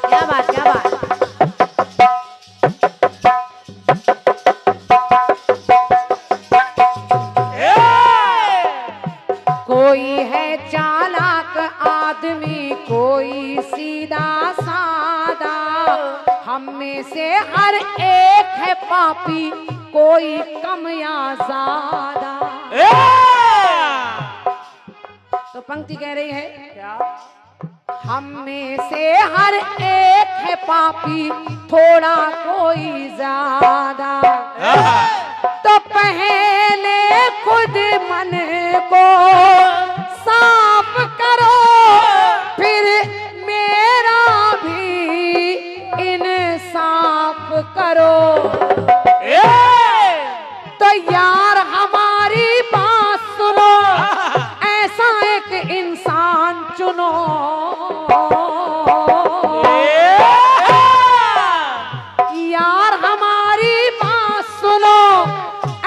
क्या बात क्या बात। कोई है चालाक आदमी, कोई सीधा सादा, हम में से हर एक है पापी, कोई कम या ज्यादा। तो पंक्ति कह रही है क्या? हम में से हर एक है पापी, थोड़ा कोई ज्यादा। तो पहले खुद मन को साफ करो, फिर मेरा भी इंसाफ करो। तो यार हमारी बात सुनो, ऐसा एक इंसान चुनो। यार हमारी बात सुनो,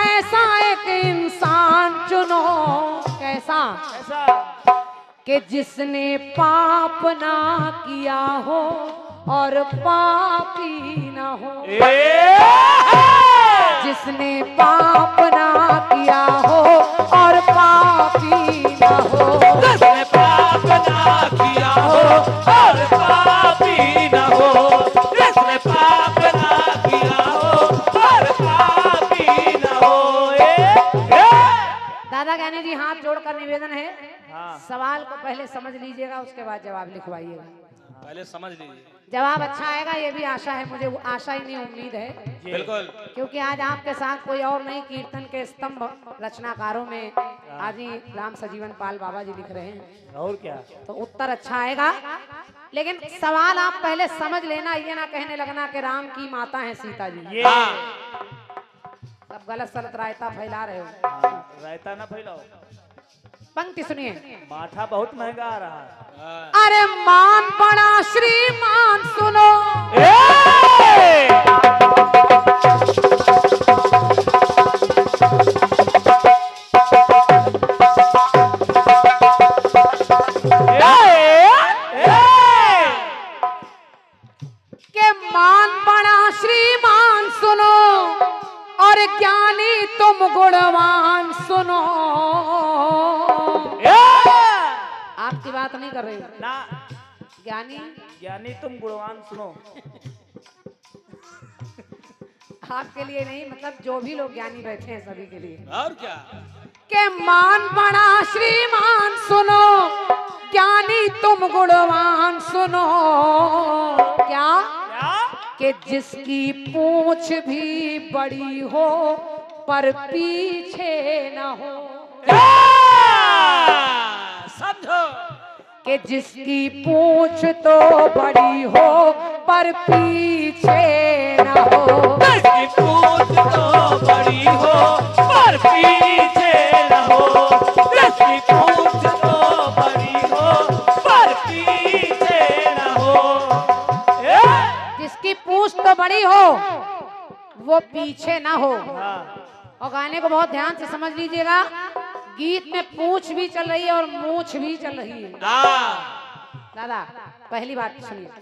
ऐसा एक इंसान चुनो। कैसा? ऐसा कि जिसने पाप ना किया हो और पापी ना हो। जिसने पाप ना किया हो और पापी ना हो। जिसने पाप ना किया हो और पापी ना हो। जिसने पाप ना किया हो और पापी ना हो। दादा ज्ञानी जी हाथ जोड़कर निवेदन है, हाँ। सवाल को पहले समझ लीजिएगा, उसके बाद जवाब लिखवाइएगा। पहले समझ लीजिए। जवाब अच्छा आएगा ये भी आशा है, मुझे वो आशा ही नहीं उम्मीद है। बिल्कुल। क्योंकि आज आपके साथ कोई और नहीं, कीर्तन के स्तंभ रचनाकारों में आज ही राम सजीवन पाल बाबा जी लिख रहे हैं। और क्या? तो उत्तर अच्छा आएगा, लेकिन सवाल आप पहले समझ लेना, ये ना कहने लगना कि राम की माता है सीता जी। ये सब गलत सलत रायता फैला रहे हो। रायता ना फैलाओ। पंक्ति सुनिए। माठा बहुत महंगा आ रहा है। अरे मान बड़ा श्रीमान सुनो। के मान बड़ा श्रीमान सुनो, और ज्ञानी तुम गुणवान सुनो। आपकी बात नहीं कर रही हूं। ना ज्ञानी ज्ञानी तुम गुणवान सुनो। आपके लिए नहीं, मतलब जो भी लोग ज्ञानी बैठे हैं सभी के लिए। और क्या? के मान बड़ा श्रीमान सुनो, ज्ञानी तुम गुणवान सुनो। क्या? क्या? कि जिसकी पूंछ भी बड़ी हो पर पीछे न हो। समझो कि जिसकी पूंछ तो बड़ी हो पर पीछे न हो। जिसकी पूंछ तो बड़ी हो पर पीछे न हो। जिसकी पूंछ तो बड़ी हो पर पीछे न हो। जिसकी पूंछ तो बड़ी हो वो पीछे ना हो। हाँ। और गाने को बहुत ध्यान से समझ लीजिएगा, गीत में पूंछ भी चल रही है और मूछ भी चल रही है। दादा पहली बात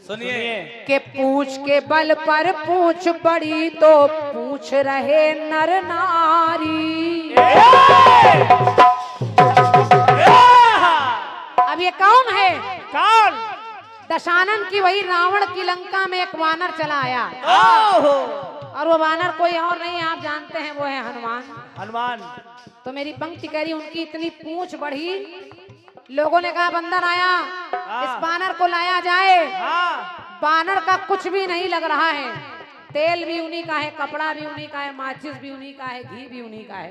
सुनिए। के पूंछ के बल पर पूंछ बड़ी तो पूंछ रहे नर नारी। अब ये कौन है? कौन? दशानन की वही रावण की लंका में एक वानर चला आया, और वो वानर कोई और नहीं, आप जानते हैं, वो है हनुमान। हनुमान। तो मेरी पंक्ति कह रही, उनकी इतनी पूंछ बढ़ी, लोगों ने कहा बंदर आया, इस बानर को लाया जाए। बानर का कुछ भी नहीं लग रहा है, तेल भी उन्हीं का है, कपड़ा भी उन्हीं का है, माचिस भी उन्हीं का है, घी भी उन्हीं का है,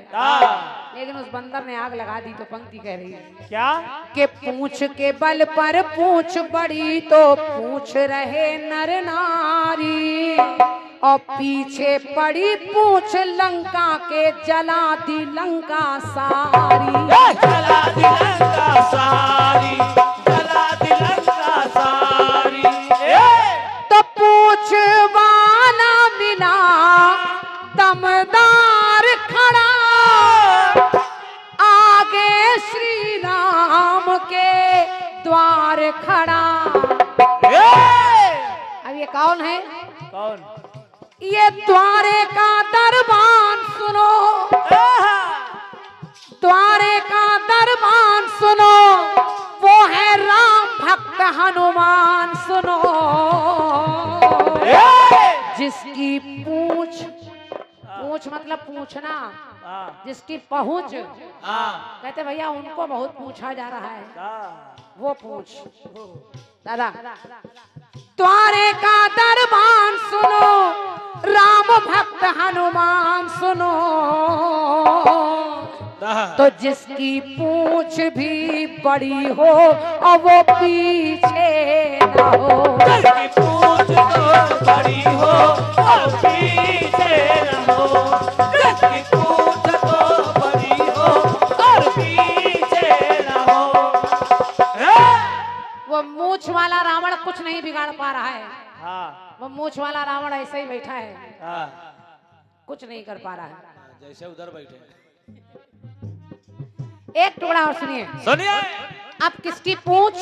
लेकिन उस बंदर ने आग लगा दी। तो पंक्ति कह रही है क्या? के पूंछ के बल पर पूंछ बड़ी तो पूंछ रहे नर नारी, और पीछे पड़ी पूंछ लंका के जला दी लंका सारी। जला दी लंका सारी। जला दी लंका सारी। तो पूंछ वाला मिला दमदार खड़ा, के द्वार खड़ा। अब ये कौन है? कौन? ये द्वारे का दरबान सुनो, द्वारे का दरबान सुनो, वो है राम भक्त हनुमान सुनो, जिसकी पूछ, पूछ मतलब पूछना, जिसकी पहुंच, कहते भैया उनको बहुत पूछा जा रहा है, वो पूछ। दादा द्वारे का दरबान सुनो, राम भक्त हनुमान सुनो, तो जिसकी पूछ भी बड़ी हो और वो पीछे न हो, जिसकी पूछ तो बड़ी हो और पीछे न हो, जिसकी पूछ तो बड़ी हो और पीछे न हो। वो मूछ वाला रावण कुछ नहीं बिगाड़ पा रहा है। हाँ, वो मूछ वाला रावण ऐसे ही बैठा है, हाँ, कुछ नहीं कर पा रहा है, जैसे उधर बैठे। एक टुकड़ा और सुनिए, सुनिए। अब किसकी पूछ?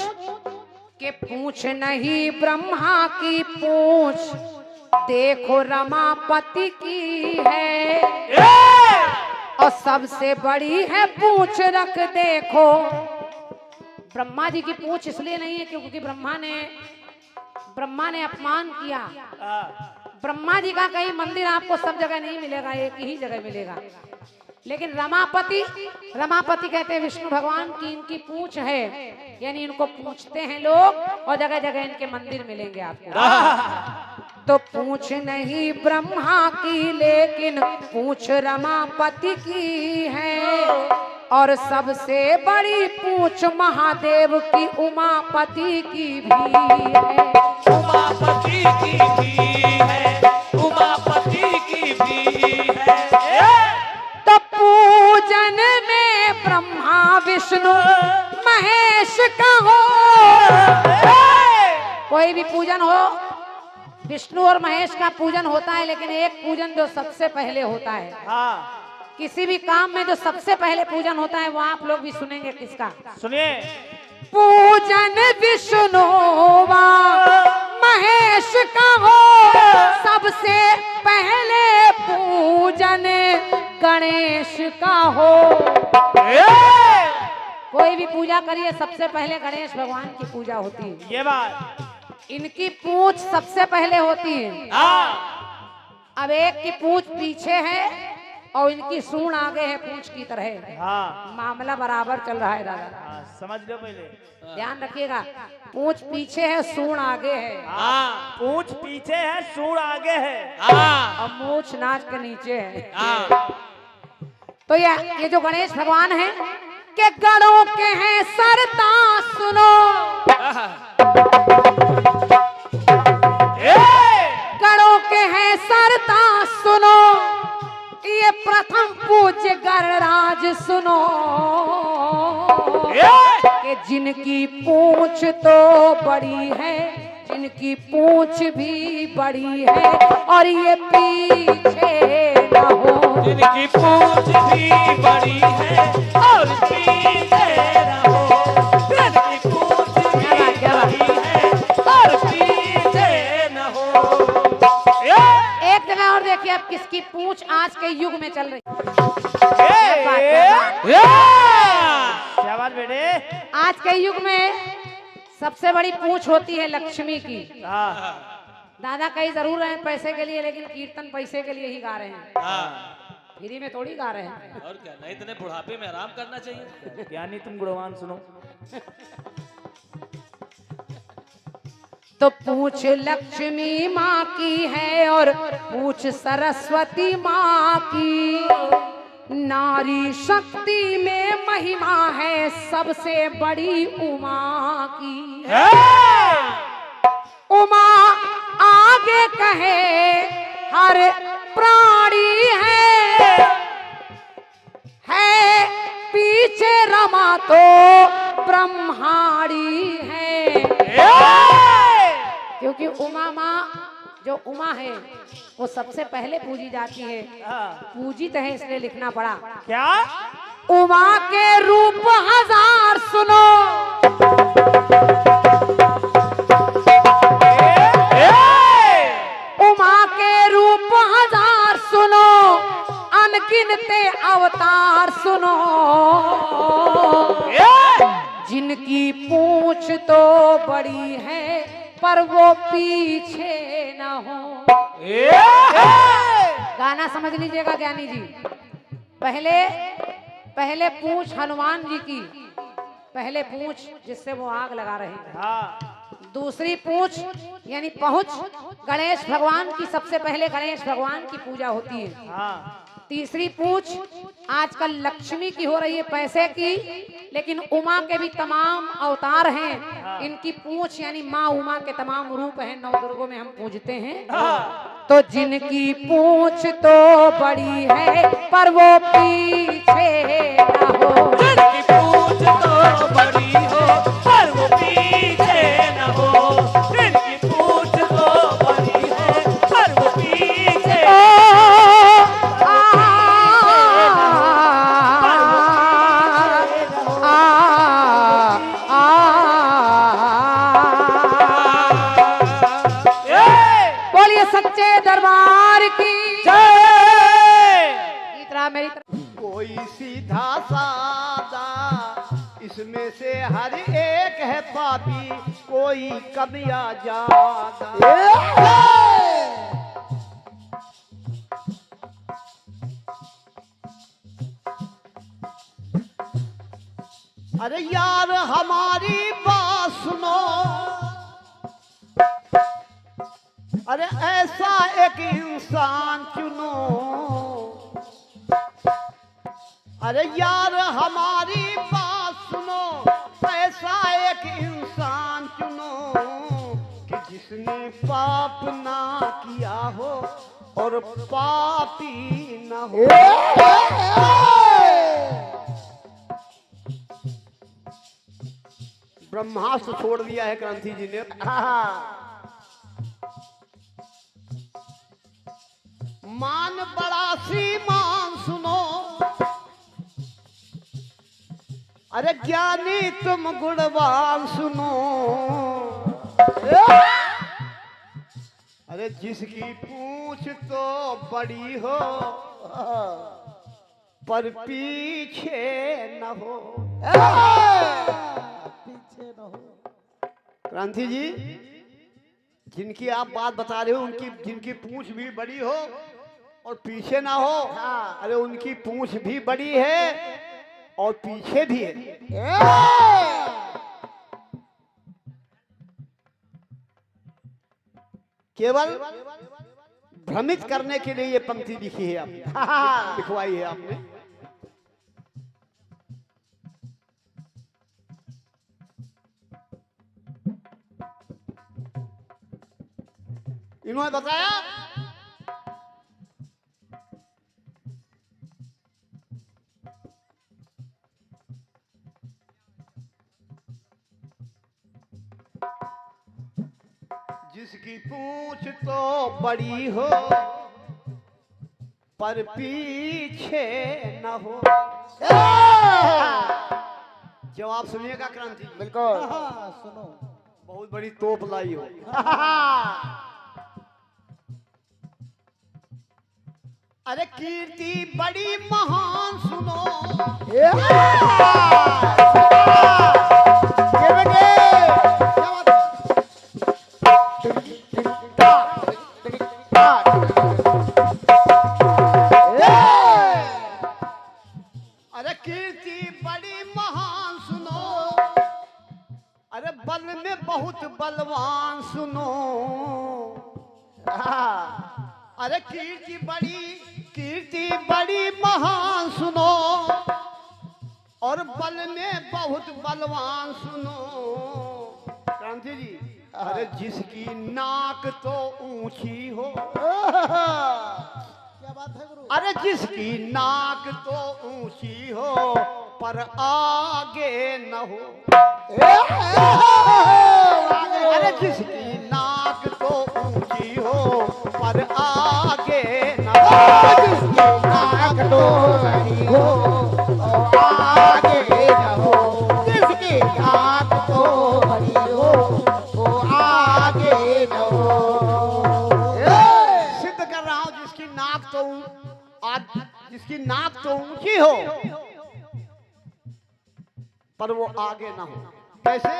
के पूछ नहीं ब्रह्मा की पूछ, देखो रमापति की है, और सबसे बड़ी है पूछ रख देखो। ब्रह्मा जी की पूछ इसलिए नहीं है क्योंकि ब्रह्मा ने अपमान किया। ब्रह्मा जी का कहीं मंदिर आपको सब जगह नहीं मिलेगा, एक ही जगह मिलेगा। लेकिन रमापति कहते हैं विष्णु भगवान की इनकी पूछ है, यानी इनको पूछते हैं लोग और जगह जगह इनके मंदिर मिलेंगे आपको। तो पूछ नहीं ब्रह्मा की लेकिन पूछ रमापति की है, और सबसे बड़ी पूछ महादेव की उमापति की भी है, उमापति की भी है, उमापति की भी है। तो पूजन में ब्रह्मा विष्णु महेश का हो, कोई भी पूजन हो विष्णु और महेश का पूजन होता है, लेकिन एक पूजन जो सबसे पहले होता है, हाँ, किसी भी काम में जो सबसे पहले पूजन होता है वो आप लोग भी सुनेंगे। किसका? सुनिए। पूजन विष्णु महेश का हो, सबसे पहले पूजन गणेश का हो। कोई भी पूजा करिए सबसे पहले गणेश भगवान की पूजा होती है। ये बात, इनकी पूछ सबसे पहले होती है। हाँ, अब एक की पूछ पीछे है और इनकी सूंड आगे है पूछ की तरह। हाँ, मामला बराबर चल रहा है दादा, हाँ, समझ लो पहले, ध्यान रखिएगा। पूछ पीछे है, सूंड आगे है। हाँ, पूछ पीछे है, सूंड आगे है, हाँ, और मूछ नाच के नीचे है। हाँ। तो ये जो गणेश भगवान है के गणों के हैं सरता सुनो, गणों के हैं सरता सुनो, ये प्रथम पूज्य गणराज सुनो, कि जिनकी पूछ तो बड़ी है, जिनकी पूछ भी बड़ी है, और ये पीछे न हो, जिनकी पूछ भी बड़ी है और पीछे न हो, जिनकी पूछ भी बड़ी है और पीछे न हो। एक जगह और देखिए अब किसकी पूछ आज के युग में चल रही। क्या बात बेटे? आज के युग में सबसे बड़ी पूछ होती है लक्ष्मी की। दादा कहीं जरूर रहे पैसे के लिए, लेकिन कीर्तन पैसे के लिए ही गा रहे हैं, फ्री में थोड़ी गा रहे हैं। और क्या, नहीं इतने बुढ़ापे में आराम करना चाहिए। ज्ञानी तुम गुणवान सुनो। तो पूछ लक्ष्मी माँ की है और पूछ सरस्वती माँ की, नारी शक्ति में महिमा है सबसे बड़ी उमा की। उमा आगे कहे हर प्राणी है पीछे रमा तो ब्रह्माणी है। क्योंकि उमा माँ जो उमा है वो सबसे पहले पूजी जाती है, पूजित है इसलिए लिखना पड़ा। क्या? उमा के रूप हजार सुनो, जिनकी पूंछ तो बड़ी है पर वो पीछे न हो। गाना समझ लीजिएगा ज्ञानी जी। पहले पूंछ हनुमान जी की, पहले पूंछ जिससे वो आग लगा रहे हैं। दूसरी पूंछ यानी पहुंच गणेश भगवान की, सबसे पहले गणेश भगवान की पूजा होती है। तीसरी पूंछ आजकल लक्ष्मी की हो रही है, पैसे की, लेकिन उमा के भी तमाम अवतार हैं। इनकी पूंछ यानी माँ उमा के तमाम रूप हैं, नौ दुर्गों में हम पूजते हैं। तो जिनकी पूंछ तो बड़ी है पर वो पीछे न हो। जिनकी पूंछ तो बड़ी हो पर वो पीछे न हो। जिनकी पूंछ तो बड़ी है पर वो पीछे बोलिए सच्चे दरबार की जय। इतना मेरी कोई सीधा सादा इसमें से हर एक है पापी, कोई कम या ज्यादा। अरे यार हमारी बात सुनो, अरे ऐसा एक इंसान चुनो। अरे यार हमारी बात सुनो, ऐसा एक इंसान चुनो कि जिसने पाप ना किया हो और पापी ना हो। ब्रह्मास्त्र छोड़ दिया है क्रांति जी ने। मान बड़ा श्रीमान सुनो, अरे ज्ञानी तुम गुणवान सुनो। अरे जिसकी पूंछ तो बड़ी हो पर पीछे न हो। पीछे न हो। क्रांति जी, जिनकी आप बात बता रहे हो, उनकी जिनकी पूंछ भी बड़ी हो और पीछे ना हो, अरे उनकी पूंछ भी बड़ी है और पीछे भी है। केवल भ्रमित करने के लिए ये पंक्ति लिखी है आपने, लिखवाई है आपने। इन्होंने बताया जिसकी पूंछ तो बड़ी हो पर पीछे न हो। जवाब सुनिएगा क्रांति। बिल्कुल सुनो। बहुत बड़ी तोप लाई हो। अरे कीर्ति बड़ी महान सुनो। अरे कीर्ति बड़ी महान सुनो, अरे बल में बहुत बलवान सुनो। अरे कीर्ति बड़ी महान सुनो और बल में बहुत बलवान सुनो। क्रांति जी, अरे जिसकी नाक तो ऊंची हो, क्या बात है गुरु? अरे जिसकी नाक तो ऊंची हो पर आगे न हो। अरे जिसकी नाक तो ऊंची हो पर आगे न हो। जिसकी नाक तो बड़ी हो और आगे न हो। जिसकी नाक तो बड़ी हो वो आगे न हो। सिद्ध कर रहा हूं, जिसकी नाक तो ऊंची हो पर वो आगे ना हो। कैसे?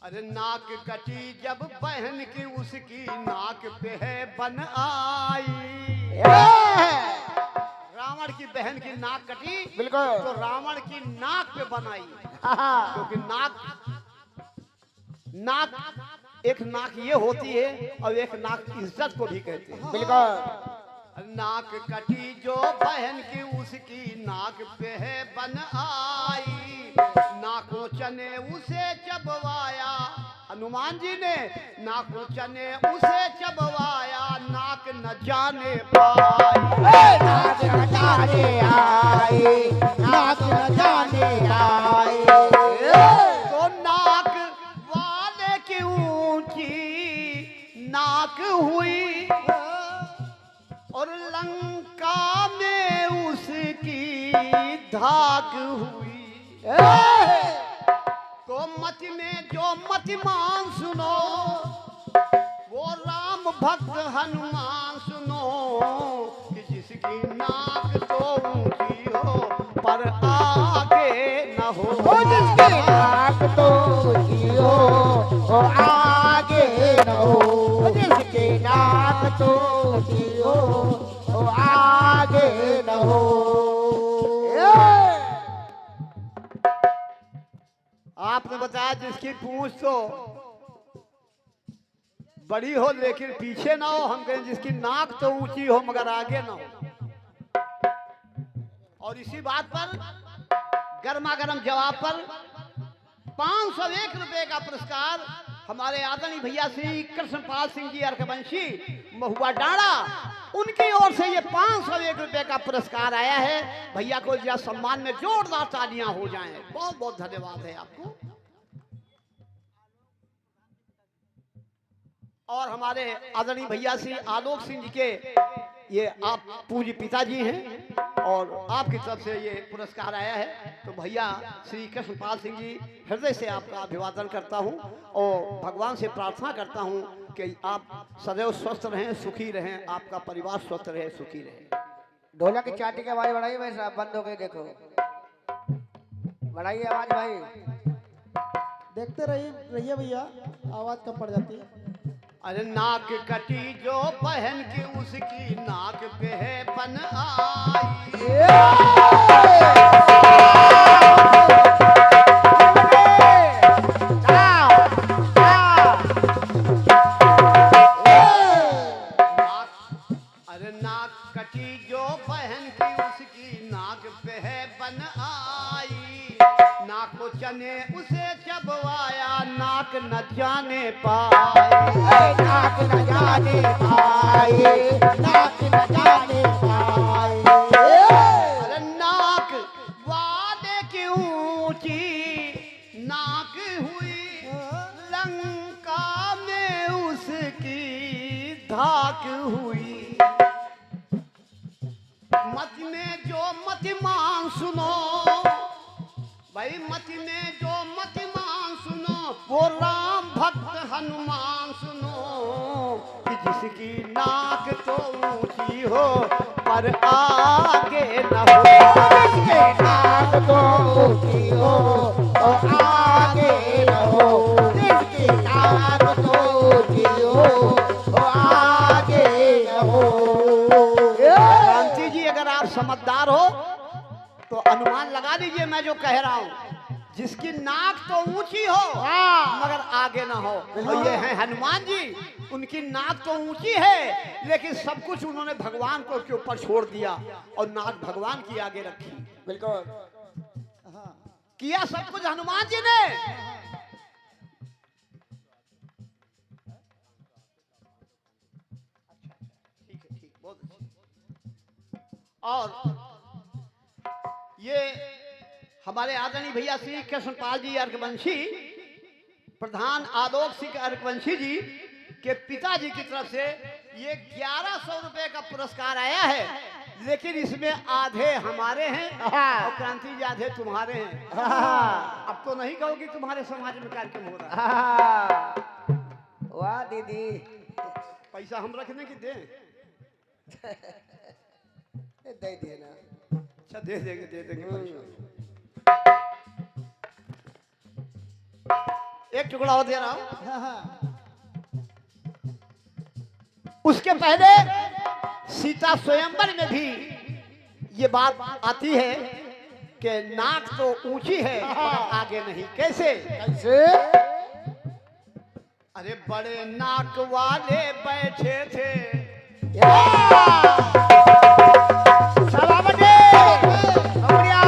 अरे नाक कटी जब बहन की, उसकी नाक पे है बन आई। रावण की बहन की नाक कटी, बिल्कुल। तो रावण की नाक पे बनाई। क्योंकि नाक एक नाक ये होती है और एक नाक इज्जत को भी कहते हैं। बिल्कुल। नाक कटी जो बहन की, उसकी नाक पे है बन आई। नाकोचन ने उसे चबवाया, हनुमान जी ने नाकोचन ने उसे चबवाया, नाक न जाने पाई। नाक न जाने आई, नाक न जाने आई। तो नाक वाले की ऊंची नाक हुई, और लंका में उसकी धाक हुई। तो मत में जो मतिमान सुनो, वो राम भक्त हनुमान सुनो, कि जिसकी नाक तो ऊंची हो पर आगे न हो। जिसकी नाक तो ऊंची हो वो आगे न हो। जिसकी नाक तो ऊंची हो वो आगे न हो। आपने बताया जिसकी पूंछ तो बड़ी हो लेकिन पीछे ना हो, हम कहें जिसकी नाक तो ऊंची हो मगर आगे ना हो। और इसी बात पर गर्मा गर्म जवाब पर 501 रुपए का पुरस्कार हमारे आदरणीय भैया श्री कृष्णपाल सिंह जी अर्कवंशी महुआ डाड़ा, उनकी ओर से ये 501 रुपए का पुरस्कार आया है। भैया को यह सम्मान में जोरदार तालियां हो जाएं। बहुत बहुत धन्यवाद है आपको। और हमारे आदरणीय भैया श्री आलोक सिंह जी के ये आप पूज्य पिताजी हैं और आपकी तरफ से ये पुरस्कार आया है। तो भैया श्री कृष्णपाल सिंह जी हृदय से आपका अभिवादन करता हूं और भगवान से प्रार्थना करता हूं कि आप सदैव स्वस्थ रहें, सुखी रहें, आपका परिवार स्वस्थ रहे, सुखी रहे। ढोलक की चाटी की आवाज बढ़ाइए भाई साहब, बंद हो गई देखो, बढ़ाइए आवाज भाई। देखते रहिए भैया, आवाज कम पड़ जाती है। अरे नाक कटी जो बहन की, उसकी नाक पे है बन आई। अरे नाक कटी जो बहन की, उसकी नाक पे है बन आई। नाको चने उसे चबवाया, नाक न जाने पाए। नाक न जाने पाए, नाक न जाने पाए। अरे नाक वादे की ऊंची नाक हुई, लंका में उसकी धाक हुई। मत में जो मतिमान सुनो, भाई मत में जो मतिमान सुनो, वो राम भक्त हनुमान सुनो, कि जिसकी नाक तो ऊंची हो पर आगे न हो। जिसकी नाक तो ऊंची हो और आगे न हो। जिसकी नाक तो ऊंची हो और आगे न हो। क्रांति जी अगर आप समझदार हो तो अनुमान लगा लीजिए मैं जो कह रहा हूं। जिसकी नाक तो ऊंची हो मगर आगे ना हो। और ये है हनुमान जी, उनकी नाक तो ऊंची है लेकिन सब कुछ उन्होंने भगवान को के ऊपर छोड़ दिया और नाक भगवान की आगे रखी। बिल्कुल किया सब कुछ हनुमान जी ने। ठीक है, ठीक, बहुत अच्छा। और ये हमारे आदरणीय भैया श्री कृष्णपाल जी अर्कवंशी, प्रधान आलोक सिंह अर्कवंशी जी के पिताजी की तरफ से ये 1100 रुपए का पुरस्कार आया है। लेकिन इसमें आधे हमारे हैं और क्रांति जी आधे तुम्हारे हैं। अब तो नहीं कहो कि तुम्हारे समाज में कार्यक्रम हो रहा है। वाह दीदी, पैसा हम रखने की दें? दे देना। अच्छा दे देंगे पैसा। एक टुकड़ा और दे रहा हूं। हाँ हाँ उसके पहले सीता स्वयंवर में भी ये बात आती है कि नाक तो ऊंची है मगर आगे नहीं। कैसे? कैसे? अरे बड़े नाक वाले बैठे थे सलामते बढ़िया।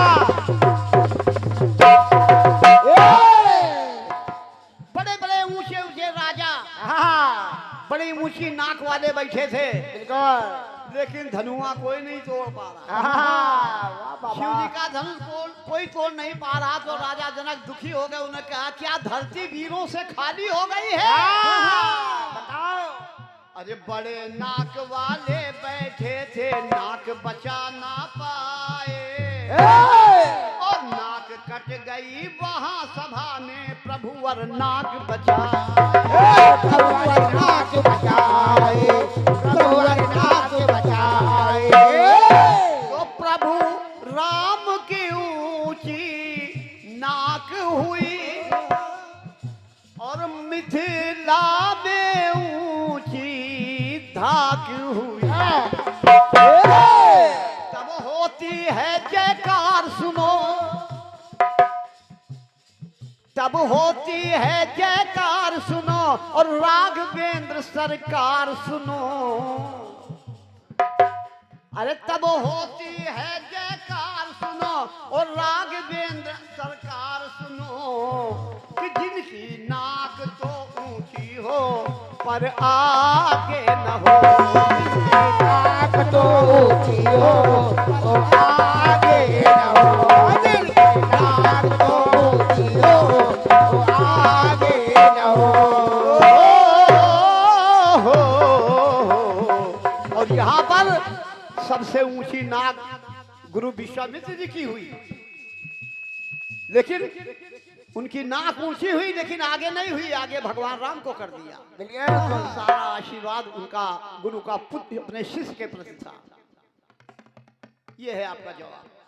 बड़े बड़े ऊंचे ऊंचे राजा हाँ बड़ी ऊंची नाक वाले बैठे थे, बिल्कुल। लेकिन धनुआ कोई नहीं तोड़ पा रहा। वाह बाबा। शिव जी का धनुष कोई तोड़ नहीं पा रहा तो राजा जनक दुखी हो गए। उन्होंने कहा क्या धरती वीरों से खाली हो गई है? बताओ। अरे बड़े नाक वाले बैठे थे, नाक बचा ना पाए और नाक कट गई वहां सभा में, प्रभुवर नाक बचाए। प्रभुवर नाक बचाए, प्रभुवर नाक बचाए। तो प्रभु राम की ऊंची नाक हुई और मिथिला में ऊंची धाक हुई। तब होती है जयकार सुनो, तब होती है जयकार सुनो और राघवेंद्र सरकार सुनो। अरे तब होती है जयकार सुनो और राघवेंद्र सरकार सुनो कि जिनकी नाक तो ऊंची हो पर आगे न हो। नाक तो ऊंची हो तो आगे न हो। नाक तो ऊंची हो तो आगे न हो। और यहाँ पर सबसे ऊंची नाक गुरु विश्वामित्र जी की हुई, लेकिन उनकी नाक ऊंची हुई लेकिन आगे नहीं हुई, आगे भगवान राम को कर दिया। बिल्कुल। सारा आशीर्वाद उनका गुरु का पुत्र अपने शिष्य के प्रति था। यह है आपका जवाब।